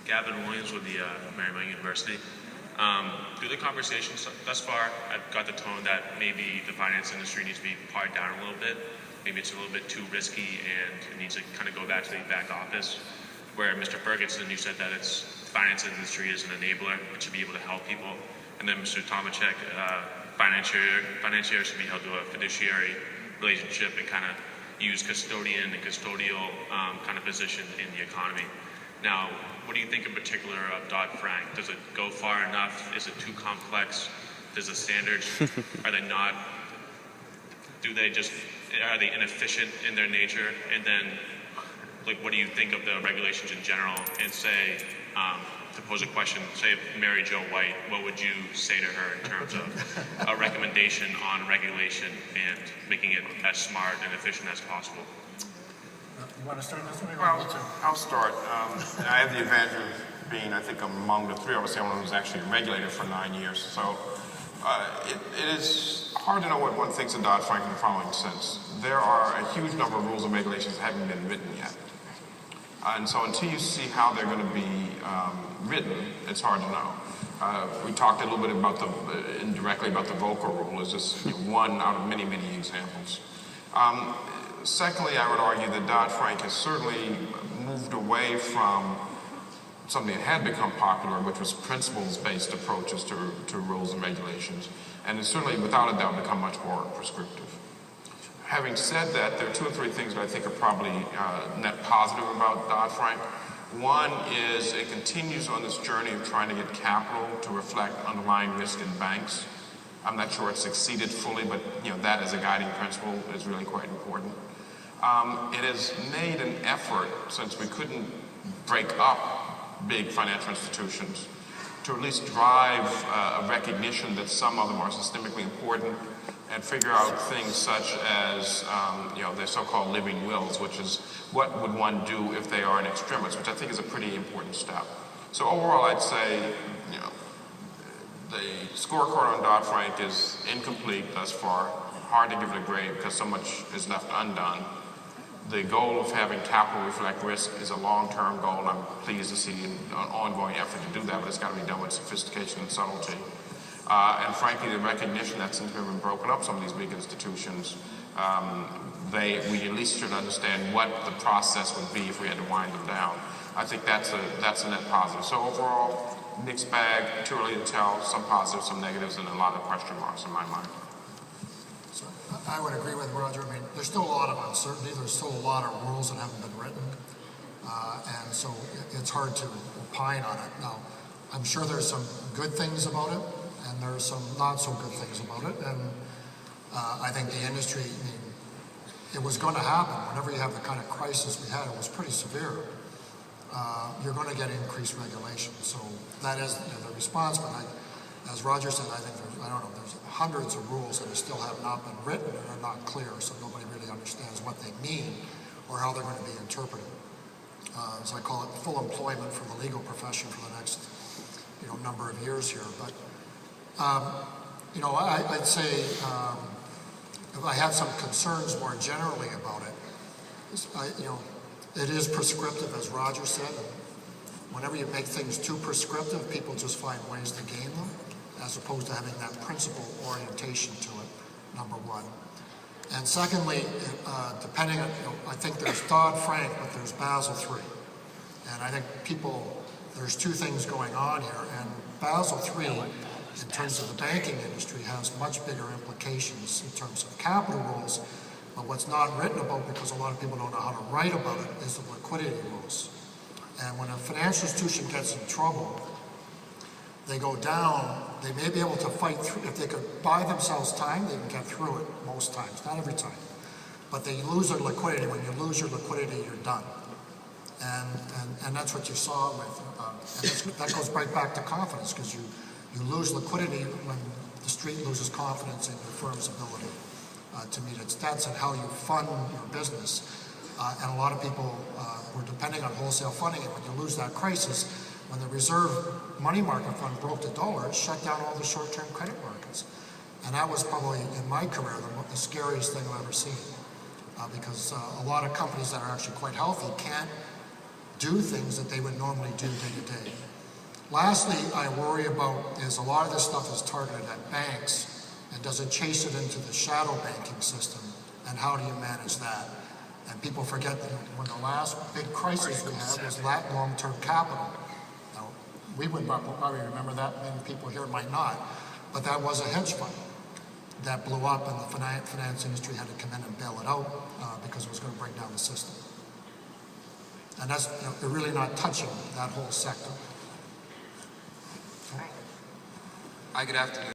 Gavin Williams with the Marymount University. Through the conversations thus far, I've got the tone that maybe the finance industry needs to be pared down a little bit. Maybe it's a little bit too risky and it needs to kind of go back to the back office. Where Mr. Ferguson, you said that the finance industry is an enabler, it should be able to help people. And then Mr. Tomacek, financiers should be held to a fiduciary relationship and kind of use custodian and custodial kind of position in the economy. Now, what do you think in particular of Dodd-Frank? Does it go far enough? Is it too complex? Does the standards, are they not, are they inefficient in their nature? And then, like, what do you think of the regulations in general? And say, to pose a question, say if Mary Jo White, what would you say to her in terms of a recommendation on regulation and making it as smart and efficient as possible? You want to start this one? Well, I'll start. I have the advantage of being, I think, among the three of us, the only one who's actually regulated for 9 years. So it is hard to know what one thinks of Dodd-Frank in the following sense. There are a huge number of rules and regulations that haven't been written yet. And so until you see how they're going to be written, it's hard to know. We talked a little bit about indirectly about the Volcker rule as just one out of many, many examples. Secondly, I would argue that Dodd-Frank has certainly moved away from something that had become popular, which was principles-based approaches to rules and regulations, and it's certainly, without a doubt, become much more prescriptive. Having said that, there are two or three things that I think are probably net positive about Dodd-Frank. One is it continues on this journey of trying to get capital to reflect underlying risk in banks. I'm not sure it's succeeded fully, but that as a guiding principle is really quite important. It has made an effort, since we couldn't break up big financial institutions, to at least drive a recognition that some of them are systemically important and figure out things such as their so-called living wills, which is what would one do if they are an extremist, which I think is a pretty important step. So overall, I'd say the scorecard on Dodd-Frank is incomplete thus far. Hard to give it a grade because so much is left undone. The goal of having capital reflect risk is a long-term goal, and I'm pleased to see an ongoing effort to do that, but it's got to be done with sophistication and subtlety. And frankly, the recognition that since we've been broken up some of these big institutions, we at least should understand what the process would be if we had to wind them down. I think that's a net positive. So overall, mixed bag, too early to tell, some positives, some negatives, and a lot of question marks in my mind. So I would agree with Roger. I mean, there's still a lot of uncertainty. There's still a lot of rules that haven't been written. And so it's hard to opine on it. Now, I'm sure there's some good things about it, and there's some not so good things about it. And I think the industry, it was going to happen. Whenever you have the kind of crisis we had, it was pretty severe. You're going to get increased regulation. So that is the response. But as Roger said, I think there's hundreds of rules that still have not been written and are not clear, so nobody really understands what they mean or how they're going to be interpreted. So I call it full employment for the legal profession for the next number of years here. But I'd say if I had some concerns more generally about it, it is prescriptive, as Roger said. Whenever you make things too prescriptive, people just find ways to game them, as opposed to having that principle orientation to it, number one. And secondly, depending on, I think there's Dodd-Frank, but there's Basel III. And I think there's two things going on here. And Basel III, in terms of the banking industry, has much bigger implications in terms of capital rules. But what's not written about, because a lot of people don't know how to write about it, is the liquidity rules. And when a financial institution gets in trouble, they go down, they may be able to fight through. If they could buy themselves time, they can get through it most times, not every time. But they lose their liquidity. When you lose your liquidity, you're done. And that's what you saw with, and that goes right back to confidence, because you lose liquidity when the street loses confidence in your firm's ability to meet its debts and how you fund your business. And a lot of people were depending on wholesale funding, and when you lose that crisis, when the reserve money market fund broke the dollar, it shut down all the short-term credit markets. And that was probably, in my career, the scariest thing I've ever seen. Because a lot of companies that are actually quite healthy can't do things that they would normally do day to day. Lastly, I worry about is a lot of this stuff is targeted at banks, and does it chase it into the shadow banking system, and how do you manage that? And people forget that when the last big crisis we had was long-term capital. Now, we would probably remember that, many people here might not, but that was a hedge fund that blew up, and the finance industry had to come in and bail it out because it was going to break down the system. And that's, they're really not touching that whole sector. Hi, good afternoon.